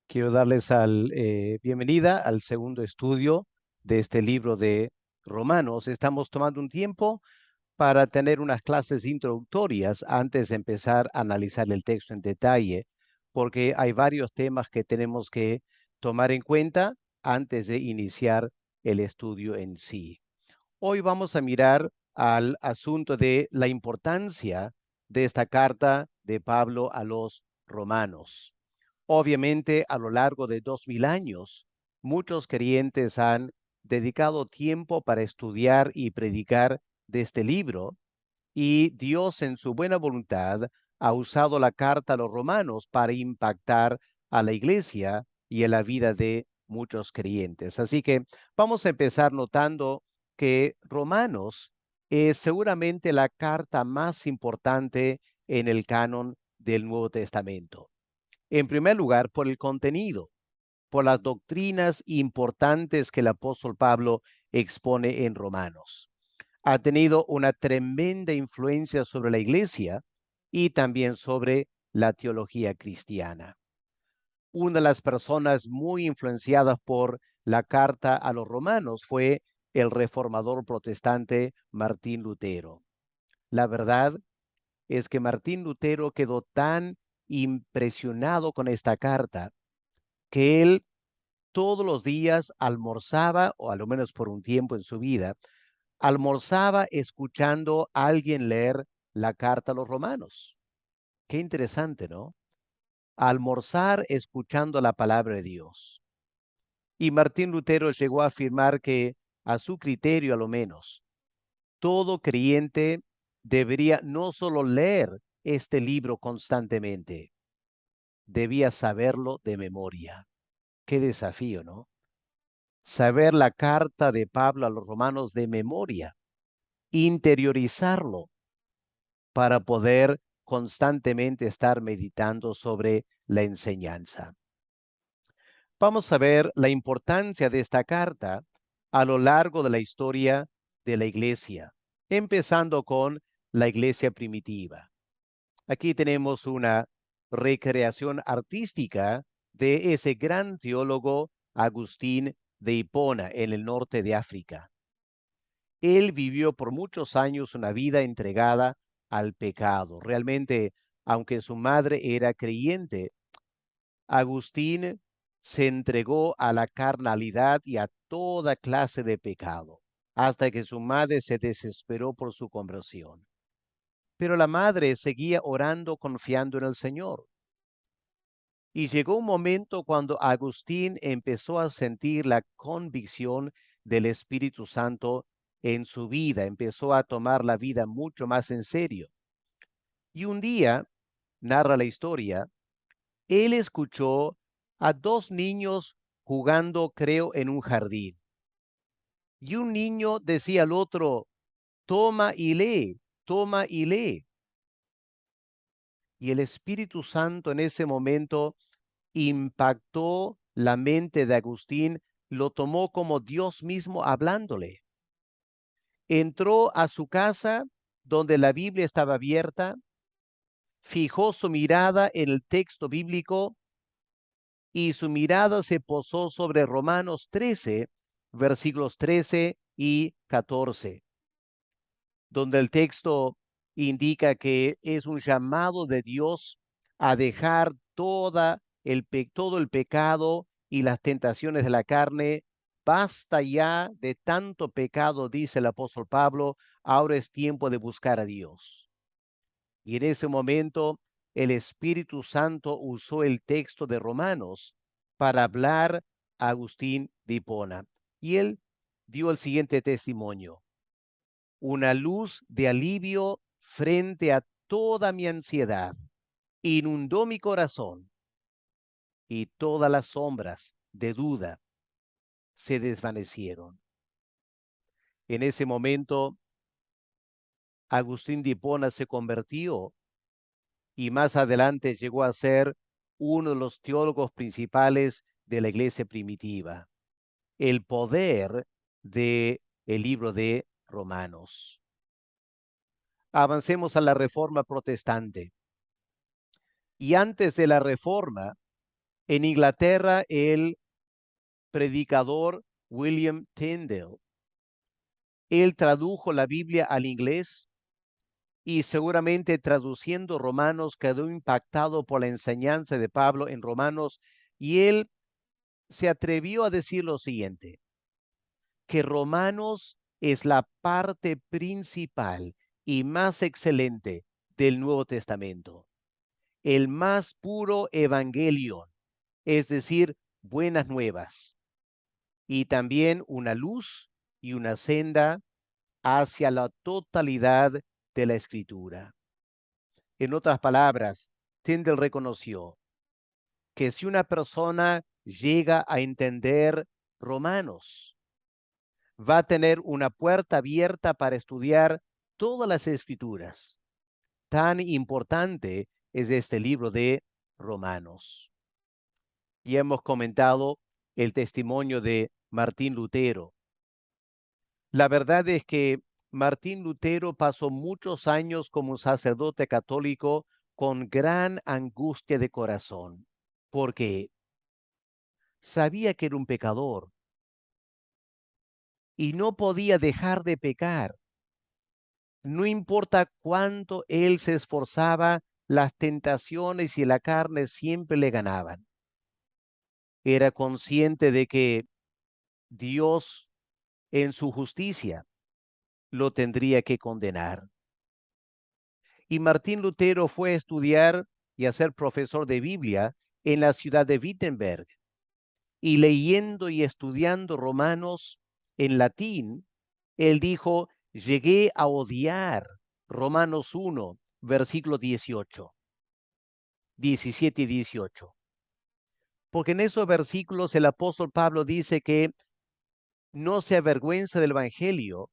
Quiero darles bienvenida al segundo estudio de este libro de Romanos. Estamos tomando un tiempo para tener unas clases introductorias antes de empezar a analizar el texto en detalle, porque hay varios temas que tenemos que tomar en cuenta antes de iniciar el estudio en sí. Hoy vamos a mirar al asunto de la importancia de esta carta de Pablo a los romanos. Obviamente, a lo largo de 2000 años, muchos creyentes han dedicado tiempo para estudiar y predicar de este libro, y Dios en su buena voluntad ha usado la carta a los romanos para impactar a la iglesia y a la vida de muchos creyentes. Así que vamos a empezar notando que Romanos es seguramente la carta más importante en el canon del Nuevo Testamento. En primer lugar, por el contenido, por las doctrinas importantes que el apóstol Pablo expone en Romanos. Ha tenido una tremenda influencia sobre la iglesia y también sobre la teología cristiana. Una de las personas muy influenciadas por la carta a los romanos fue el reformador protestante Martín Lutero. La verdad es que Martín Lutero quedó tan impresionado con esta carta que él todos los días almorzaba, o a lo menos por un tiempo en su vida, almorzaba escuchando a alguien leer la carta a los romanos. Qué interesante, ¿no? Almorzar escuchando la palabra de Dios. Y Martín Lutero llegó a afirmar que, a su criterio a lo menos, todo creyente debería no solo leer este libro constantemente, debía saberlo de memoria. Qué desafío, ¿no? Saber la carta de Pablo a los romanos de memoria, interiorizarlo para poder constantemente estar meditando sobre la enseñanza. Vamos a ver la importancia de esta carta a lo largo de la historia de la iglesia, empezando con la iglesia primitiva. Aquí tenemos una recreación artística de ese gran teólogo Agustín de Hipona en el norte de África. Él vivió por muchos años una vida entregada al pecado. Realmente, aunque su madre era creyente, Agustín se entregó a la carnalidad y a toda clase de pecado, hasta que su madre se desesperó por su conversión. Pero la madre seguía orando confiando en el Señor. Y llegó un momento cuando Agustín empezó a sentir la convicción del Espíritu Santo en su vida, empezó a tomar la vida mucho más en serio. Y un día, narra la historia, él escuchó a dos niños jugando, creo, en un jardín. Y un niño decía al otro, toma y lee, toma y lee. Y el Espíritu Santo en ese momento impactó la mente de Agustín, lo tomó como Dios mismo hablándole. Entró a su casa donde la Biblia estaba abierta, fijó su mirada en el texto bíblico y su mirada se posó sobre Romanos 13, versículos 13 y 14, donde el texto indica que es un llamado de Dios a dejar todo el pecado y las tentaciones de la carne. Basta ya de tanto pecado, dice el apóstol Pablo, ahora es tiempo de buscar a Dios. Y en ese momento el Espíritu Santo usó el texto de Romanos para hablar a Agustín de Hipona. Y él dio el siguiente testimonio: una luz de alivio frente a toda mi ansiedad inundó mi corazón, y todas las sombras de duda se desvanecieron. En ese momento, Agustín de Hipona se convirtió y más adelante llegó a ser uno de los teólogos principales de la iglesia primitiva. El poder de el libro de Romanos. Avancemos a la reforma protestante. Y antes de la reforma, En Inglaterra, el predicador William Tyndale, él tradujo la Biblia al inglés y seguramente traduciendo Romanos quedó impactado por la enseñanza de Pablo en Romanos y él se atrevió a decir lo siguiente, que Romanos es la parte principal y más excelente del Nuevo Testamento, el más puro evangelio, es decir, buenas nuevas, y también una luz y una senda hacia la totalidad de la Escritura. En otras palabras, Tyndale reconoció que si una persona llega a entender Romanos, va a tener una puerta abierta para estudiar todas las Escrituras. Tan importante es este libro de Romanos. Y hemos comentado el testimonio de Martín Lutero. La verdad es que Martín Lutero pasó muchos años como sacerdote católico con gran angustia de corazón, porque sabía que era un pecador y no podía dejar de pecar. No importa cuánto él se esforzaba, las tentaciones y la carne siempre le ganaban. Era consciente de que Dios, en su justicia, lo tendría que condenar. Y Martín Lutero fue a estudiar y a ser profesor de Biblia en la ciudad de Wittenberg. Y leyendo y estudiando Romanos en latín, él dijo, llegué a odiar Romanos 1, versículo 18, 17 y 18. Porque en esos versículos el apóstol Pablo dice que no se avergüenza del Evangelio,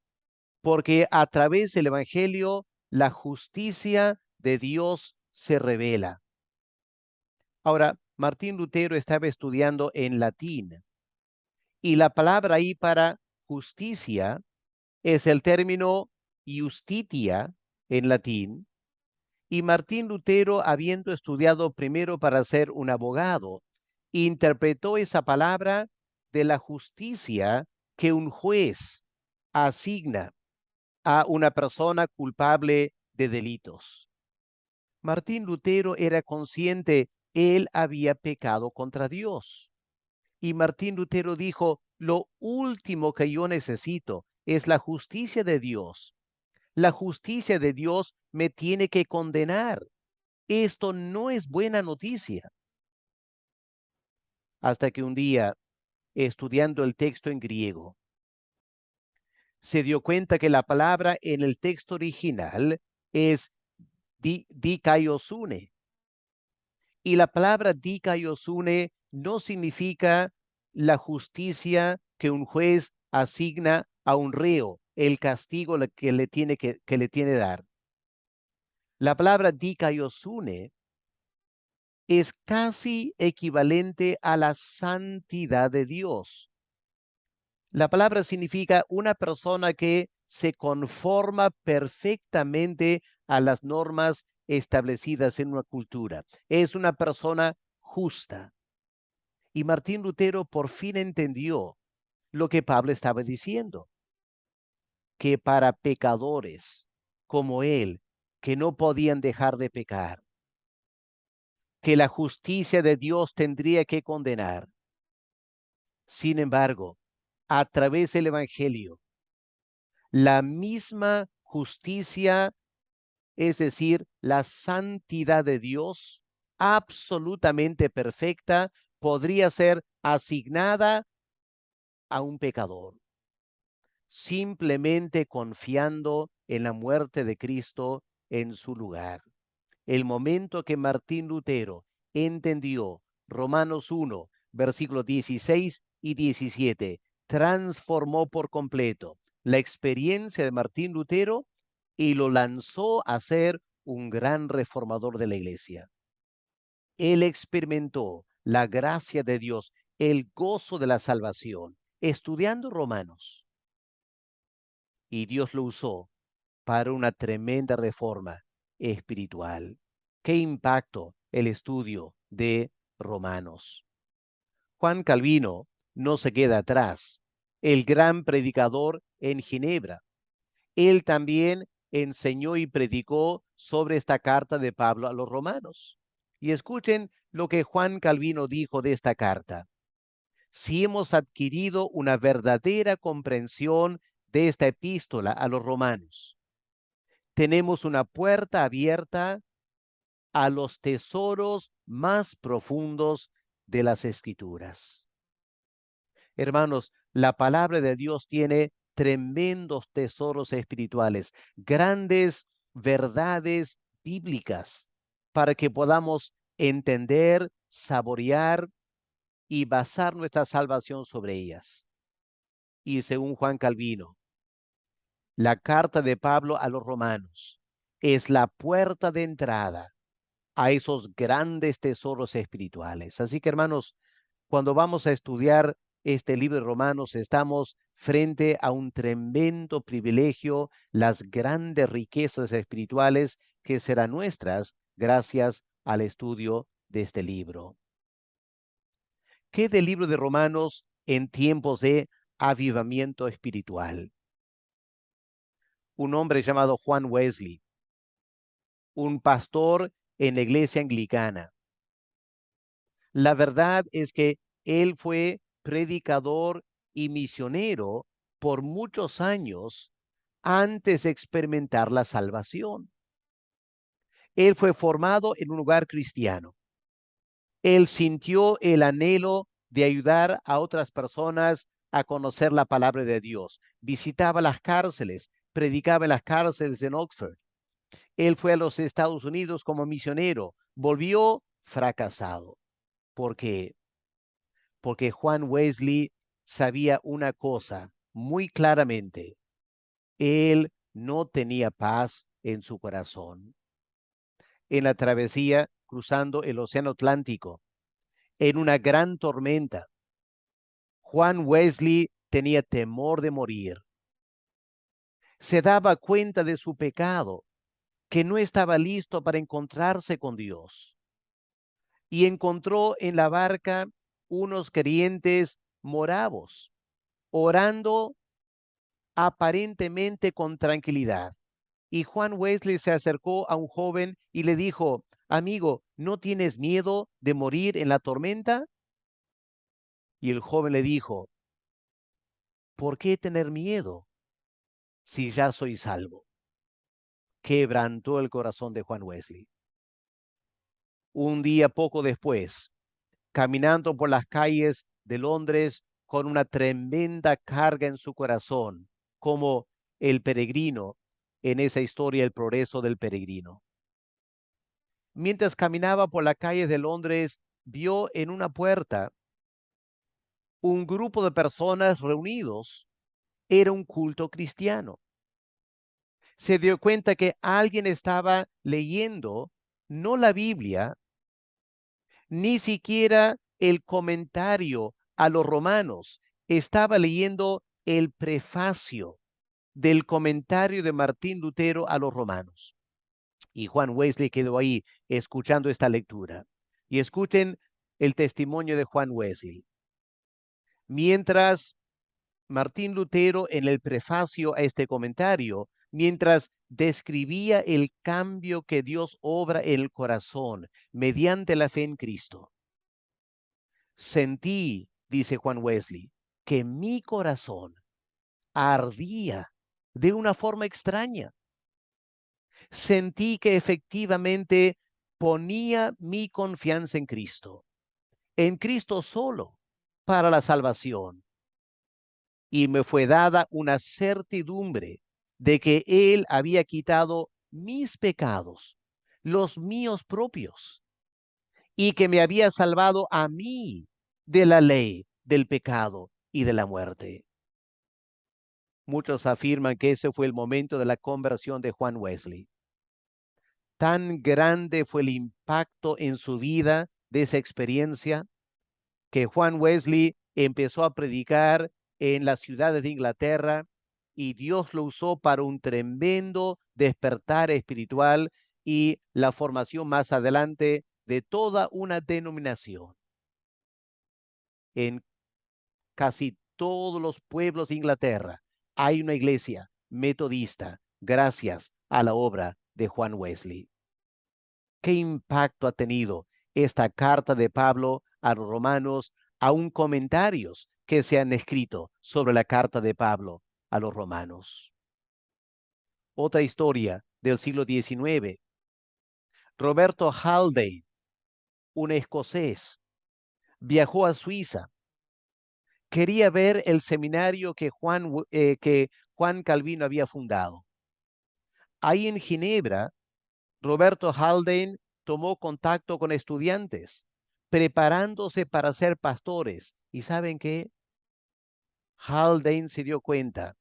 porque a través del Evangelio la justicia de Dios se revela. Ahora, Martín Lutero estaba estudiando en latín y la palabra ahí para justicia es el término justitia en latín. Y Martín Lutero, habiendo estudiado primero para ser un abogado, interpretó esa palabra de la justicia que un juez asigna a una persona culpable de delitos. Martín Lutero era consciente, él había pecado contra Dios. Y Martín Lutero dijo, lo último que yo necesito es la justicia de Dios. La justicia de Dios me tiene que condenar. Esto no es buena noticia. Hasta que un día, estudiando el texto en griego, se dio cuenta que la palabra en el texto original es dikaiosune. Y la palabra dikaiosune no significa la justicia que un juez asigna a un reo, el castigo que le tiene que le tiene dar. La palabra dikaiosune es casi equivalente a la santidad de Dios. La palabra significa una persona que se conforma perfectamente a las normas establecidas en una cultura. Es una persona justa. Y Martín Lutero por fin entendió lo que Pablo estaba diciendo, que para pecadores como él, que no podían dejar de pecar, que la justicia de Dios tendría que condenar. Sin embargo, a través del Evangelio, la misma justicia, es decir, la santidad de Dios, absolutamente perfecta, podría ser asignada a un pecador, simplemente confiando en la muerte de Cristo en su lugar. El momento que Martín Lutero entendió Romanos 1, versículos 16 y 17, transformó por completo la experiencia de Martín Lutero y lo lanzó a ser un gran reformador de la iglesia. Él experimentó la gracia de Dios, el gozo de la salvación, estudiando Romanos. Y Dios lo usó para una tremenda reforma espiritual. Qué impacto el estudio de Romanos. Juan Calvino no se queda atrás. El gran predicador en Ginebra. Él también enseñó y predicó sobre esta carta de Pablo a los romanos. Y escuchen lo que Juan Calvino dijo de esta carta. Si hemos adquirido una verdadera comprensión de esta epístola a los romanos, tenemos una puerta abierta a los tesoros más profundos de las Escrituras. Hermanos, la palabra de Dios tiene tremendos tesoros espirituales, grandes verdades bíblicas para que podamos entender, saborear y basar nuestra salvación sobre ellas. Y según Juan Calvino, la carta de Pablo a los romanos es la puerta de entrada a esos grandes tesoros espirituales. Así que, hermanos, cuando vamos a estudiar este libro de Romanos, estamos frente a un tremendo privilegio, las grandes riquezas espirituales que serán nuestras gracias al estudio de este libro. ¿Qué del libro de Romanos en tiempos de avivamiento espiritual? Un hombre llamado Juan Wesley, un pastor en la iglesia anglicana. La verdad es que él fue predicador y misionero por muchos años antes de experimentar la salvación. Él fue formado en un lugar cristiano. Él sintió el anhelo de ayudar a otras personas a conocer la palabra de Dios. Visitaba las cárceles, predicaba en las cárceles en Oxford. Él fue a los Estados Unidos como misionero. Volvió fracasado. ¿Por qué? Porque Juan Wesley sabía una cosa muy claramente. Él no tenía paz en su corazón. En la travesía cruzando el Océano Atlántico, en una gran tormenta, Juan Wesley tenía temor de morir. Se daba cuenta de su pecado, que no estaba listo para encontrarse con Dios. Y encontró en la barca unos creyentes moravos, orando aparentemente con tranquilidad. Y Juan Wesley se acercó a un joven y le dijo, amigo, ¿no tienes miedo de morir en la tormenta? Y el joven le dijo, ¿por qué tener miedo si ya soy salvo? Quebrantó el corazón de Juan Wesley. Un día poco después, caminando por las calles de Londres con una tremenda carga en su corazón, como el peregrino en esa historia, el progreso del peregrino. Mientras caminaba por las calles de Londres, vio en una puerta un grupo de personas reunidos. Era un culto cristiano. Se dio cuenta que alguien estaba leyendo no la Biblia, ni siquiera el comentario a los romanos. Estaba leyendo el prefacio del comentario de Martín Lutero a los romanos. Y Juan Wesley quedó ahí escuchando esta lectura. Y escuchen el testimonio de Juan Wesley. Mientras Martín Lutero, en el prefacio a este comentario, mientras describía el cambio que Dios obra en el corazón mediante la fe en Cristo, sentí, dice Juan Wesley, que mi corazón ardía de una forma extraña. Sentí que efectivamente ponía mi confianza en Cristo solo, para la salvación. Y me fue dada una certidumbre de que Él había quitado mis pecados, los míos propios, y que me había salvado a mí de la ley, del pecado y de la muerte. Muchos afirman que ese fue el momento de la conversión de Juan Wesley. Tan grande fue el impacto en su vida de esa experiencia que Juan Wesley empezó a predicar en las ciudades de Inglaterra y Dios lo usó para un tremendo despertar espiritual y la formación más adelante de toda una denominación. En casi todos los pueblos de Inglaterra hay una iglesia metodista gracias a la obra de Juan Wesley. ¿Qué impacto ha tenido esta carta de Pablo a los romanos, aún comentarios que se han escrito sobre la carta de Pablo a los romanos? Otra historia del siglo XIX. Roberto Haldane, un escocés, viajó a Suiza. Quería ver el seminario que Juan Calvino había fundado. Ahí en Ginebra, Roberto Haldane tomó contacto con estudiantes, preparándose para ser pastores. ¿Y saben qué? Haldane se dio cuenta,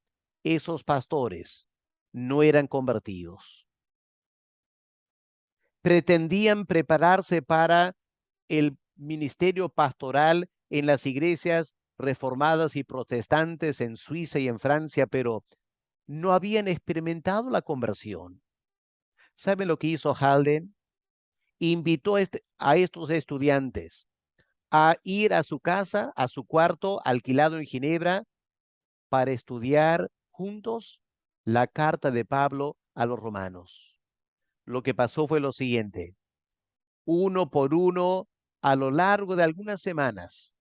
esos pastores no eran convertidos. Pretendían prepararse para el ministerio pastoral en las iglesias reformadas y protestantes en Suiza y en Francia, pero no habían experimentado la conversión. ¿Saben lo que hizo Haldane? Invitó a estos estudiantes a ir a su casa, a su cuarto alquilado en Ginebra, para estudiar juntos la carta de Pablo a los romanos. Lo que pasó fue lo siguiente: uno por uno, a lo largo de algunas semanas,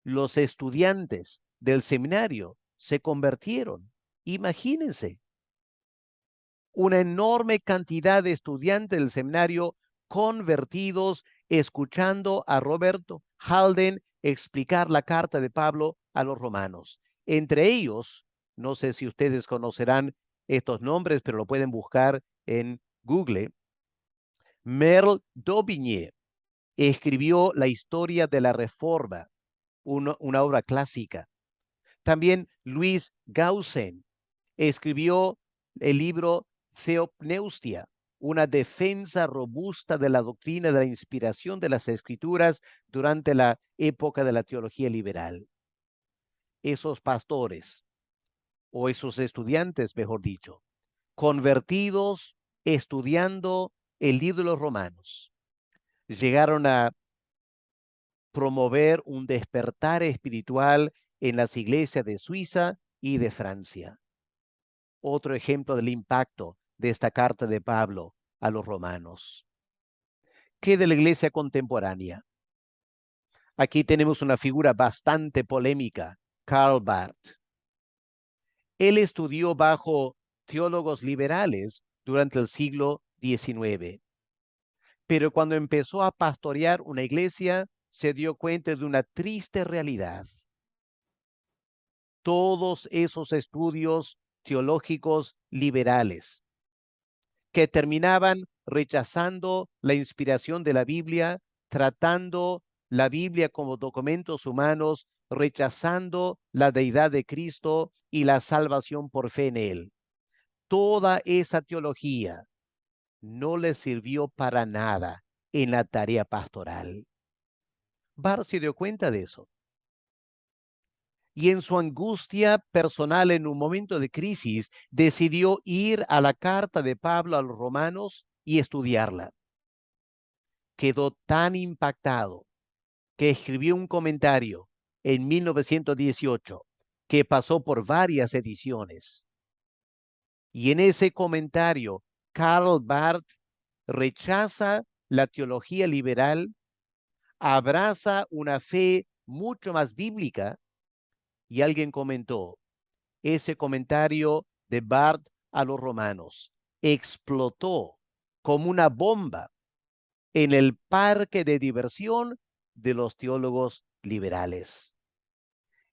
los estudiantes del seminario se convirtieron. Imagínense, una enorme cantidad de estudiantes del seminario convertidos, escuchando a Roberto Haldane explicar la carta de Pablo a los romanos. Entre ellos, no sé si ustedes conocerán estos nombres, pero lo pueden buscar en Google. Merle d'Aubigné escribió la historia de la Reforma, una obra clásica. También Luis Gaussen escribió el libro Theopneustia, una defensa robusta de la doctrina de la inspiración de las Escrituras durante la época de la teología liberal. Esos pastores, o esos estudiantes, mejor dicho, convertidos estudiando el libro de los Romanos, llegaron a promover un despertar espiritual en las iglesias de Suiza y de Francia. Otro ejemplo del impacto de esta carta de Pablo a los romanos. ¿Qué de la iglesia contemporánea? Aquí tenemos una figura bastante polémica, Karl Barth. Él estudió bajo teólogos liberales durante el siglo XIX, pero cuando empezó a pastorear una iglesia, se dio cuenta de una triste realidad. Todos esos estudios teológicos liberales que terminaban rechazando la inspiración de la Biblia, tratando la Biblia como documentos humanos, rechazando la deidad de Cristo y la salvación por fe en Él. Toda esa teología no les sirvió para nada en la tarea pastoral. Barth se dio cuenta de eso. Y en su angustia personal, en un momento de crisis, decidió ir a la carta de Pablo a los romanos y estudiarla. Quedó tan impactado que escribió un comentario en 1918 que pasó por varias ediciones. Y en ese comentario, Karl Barth rechaza la teología liberal, abraza una fe mucho más bíblica, y alguien comentó: ese comentario de Barth a los romanos explotó como una bomba en el parque de diversión de los teólogos liberales.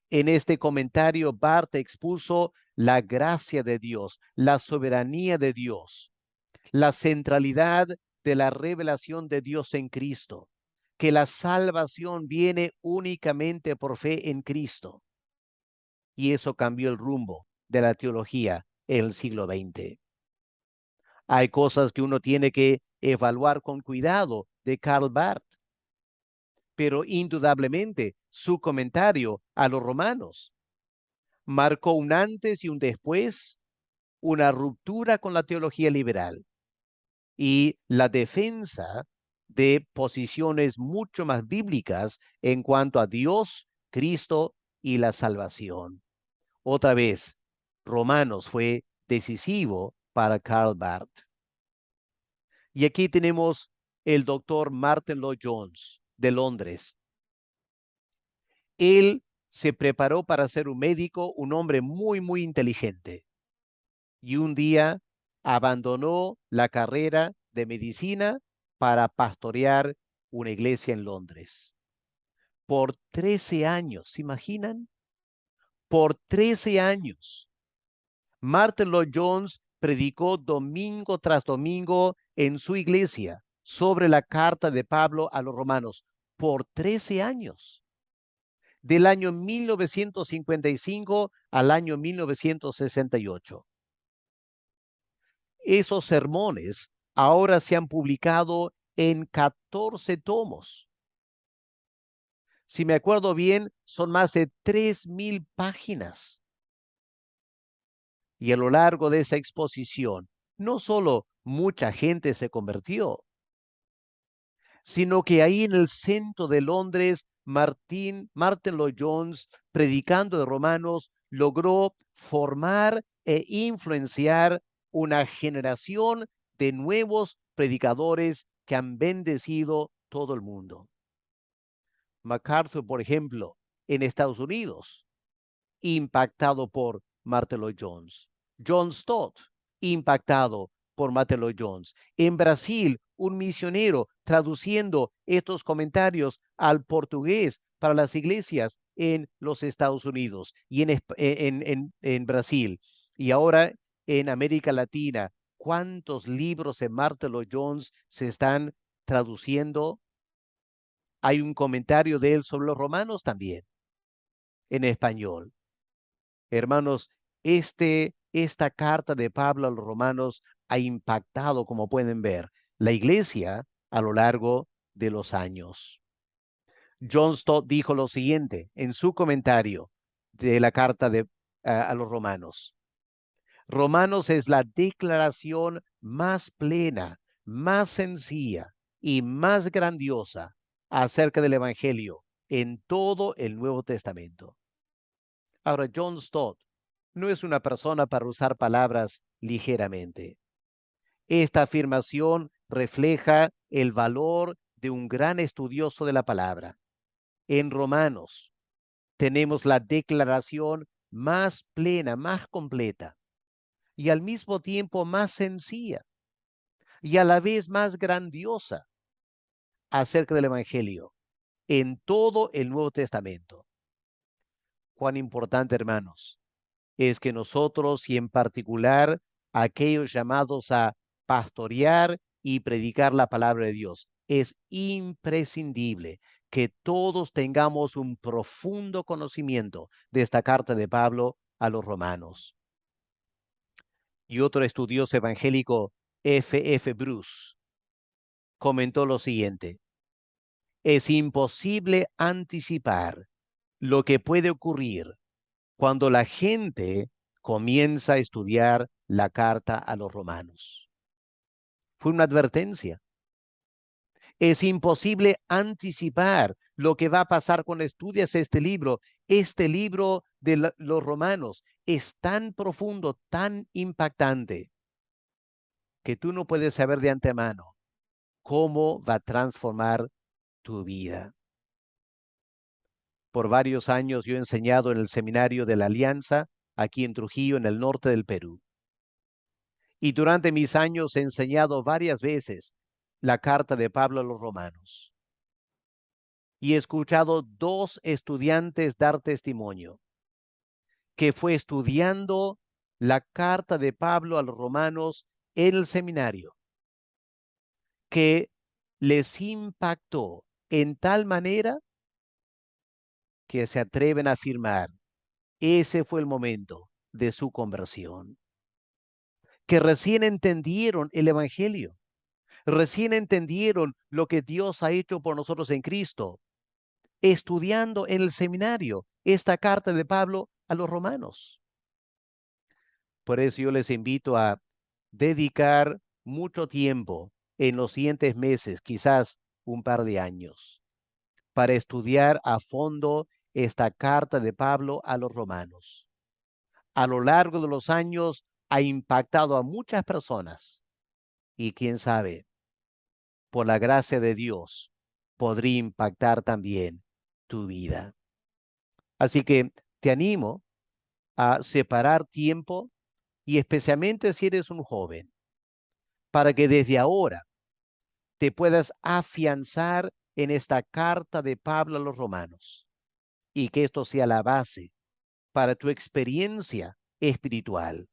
En este comentario, Barth expuso la gracia de Dios, la soberanía de Dios, la centralidad de la revelación de Dios en Cristo, que la salvación viene únicamente por fe en Cristo. Y eso cambió el rumbo de la teología en el siglo XX. Hay cosas que uno tiene que evaluar con cuidado de Karl Barth, pero indudablemente su comentario a los romanos marcó un antes y un después, una ruptura con la teología liberal y la defensa de posiciones mucho más bíblicas en cuanto a Dios, Cristo y la salvación. Otra vez, Romanos fue decisivo para Karl Barth. Y aquí tenemos el doctor Martin Lloyd Jones de Londres. Él se preparó para ser un médico, un hombre muy inteligente. Y un día abandonó la carrera de medicina para pastorear una iglesia en Londres. Por 13 años, ¿se imaginan? Por 13 años. Martin Lloyd Jones predicó domingo tras domingo en su iglesia sobre la carta de Pablo a los romanos por 13 años, del año 1955 al año 1968. Esos sermones ahora se han publicado en 14 tomos. Si me acuerdo bien, son más de 3,000 páginas. Y a lo largo de esa exposición, no solo mucha gente se convirtió, sino que ahí en el centro de Londres, Martin Lloyd Jones, predicando de Romanos, logró formar e influenciar una generación de nuevos predicadores que han bendecido todo el mundo. MacArthur, por ejemplo, en Estados Unidos, impactado por Martin Lloyd Jones. John Stott, impactado por Martin Lloyd Jones. En Brasil, un misionero traduciendo estos comentarios al portugués para las iglesias en los Estados Unidos y en Brasil. Y ahora en América Latina, ¿cuántos libros de Martin Lloyd Jones se están traduciendo? Hay un comentario de él sobre los romanos también, en español. Hermanos, esta carta de Pablo a los romanos ha impactado, como pueden ver, la iglesia a lo largo de los años. John Stott dijo lo siguiente en su comentario de la carta a los romanos. Romanos es la declaración más plena, más sencilla y más grandiosa acerca del Evangelio en todo el Nuevo Testamento. Ahora, John Stott no es una persona para usar palabras ligeramente. Esta afirmación refleja el valor de un gran estudioso de la palabra. En Romanos tenemos la declaración más plena, más completa y al mismo tiempo más sencilla y a la vez más grandiosa acerca del Evangelio en todo el Nuevo Testamento. Cuán importante, hermanos, es que nosotros y en particular aquellos llamados a pastorear y predicar la palabra de Dios, es imprescindible que todos tengamos un profundo conocimiento de esta carta de Pablo a los romanos. Y otro estudioso evangélico, F. Bruce, comentó lo siguiente: es imposible anticipar lo que puede ocurrir cuando la gente comienza a estudiar la carta a los romanos. Fue una advertencia. Es imposible anticipar lo que va a pasar cuando estudias este libro. Este libro de los romanos es tan profundo, tan impactante, que tú no puedes saber de antemano cómo va a transformar tu vida. Por varios años yo he enseñado en el seminario de la Alianza, aquí en Trujillo, en el norte del Perú. Y durante mis años he enseñado varias veces la carta de Pablo a los romanos. Y he escuchado 2 estudiantes dar testimonio que fue estudiando la carta de Pablo a los romanos en el seminario, que les impactó en tal manera que se atreven a afirmar, ese fue el momento de su conversión, que recién entendieron el Evangelio, recién entendieron lo que Dios ha hecho por nosotros en Cristo, estudiando en el seminario esta carta de Pablo a los romanos. Por eso yo les invito a dedicar mucho tiempo en los siguientes meses, quizás un par de años, para estudiar a fondo esta carta de Pablo a los romanos. A lo largo de los años ha impactado a muchas personas y quién sabe, por la gracia de Dios, podría impactar también tu vida. Así que te animo a separar tiempo y especialmente si eres un joven, para que desde ahora te puedas afianzar en esta carta de Pablo a los romanos y que esto sea la base para tu experiencia espiritual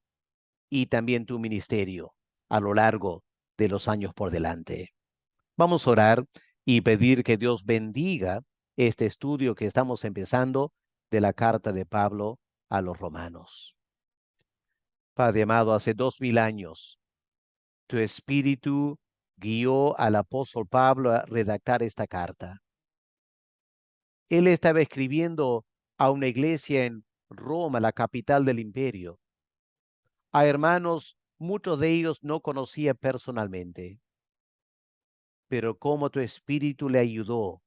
y también tu ministerio a lo largo de los años por delante. Vamos a orar y pedir que Dios bendiga este estudio que estamos empezando de la carta de Pablo a los romanos. Padre amado, hace 2000 años, tu espíritu guió al apóstol Pablo a redactar esta carta. Él estaba escribiendo a una iglesia en Roma, la capital del imperio, a hermanos, muchos de ellos no conocía personalmente, pero cómo tu espíritu le ayudó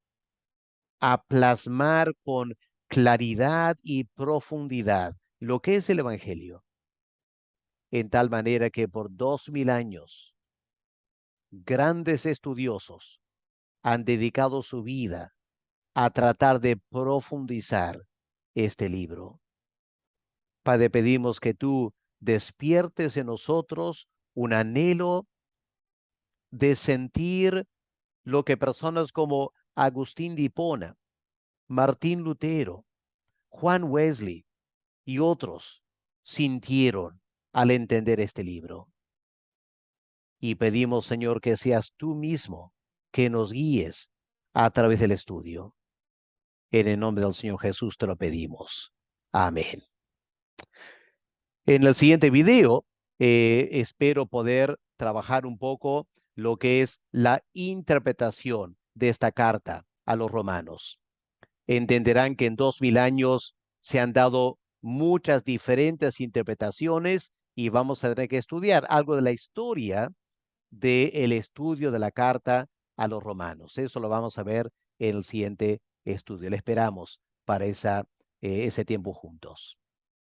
a plasmar con claridad y profundidad lo que es el evangelio, en tal manera que por 2000 años grandes estudiosos han dedicado su vida a tratar de profundizar este libro. Padre, pedimos que tú despiertes en nosotros un anhelo de sentir lo que personas como Agustín de Hipona, Martín Lutero, Juan Wesley y otros sintieron al entender este libro. Y pedimos, Señor, que seas tú mismo que nos guíes a través del estudio. En el nombre del Señor Jesús te lo pedimos. Amén. En el siguiente video, espero poder trabajar un poco lo que es la interpretación de esta carta a los romanos. Entenderán que en 2000 años se han dado muchas diferentes interpretaciones y vamos a tener que estudiar algo de la historia del estudio de la carta a los romanos. Eso lo vamos a ver en el siguiente estudio. Le esperamos para ese tiempo juntos.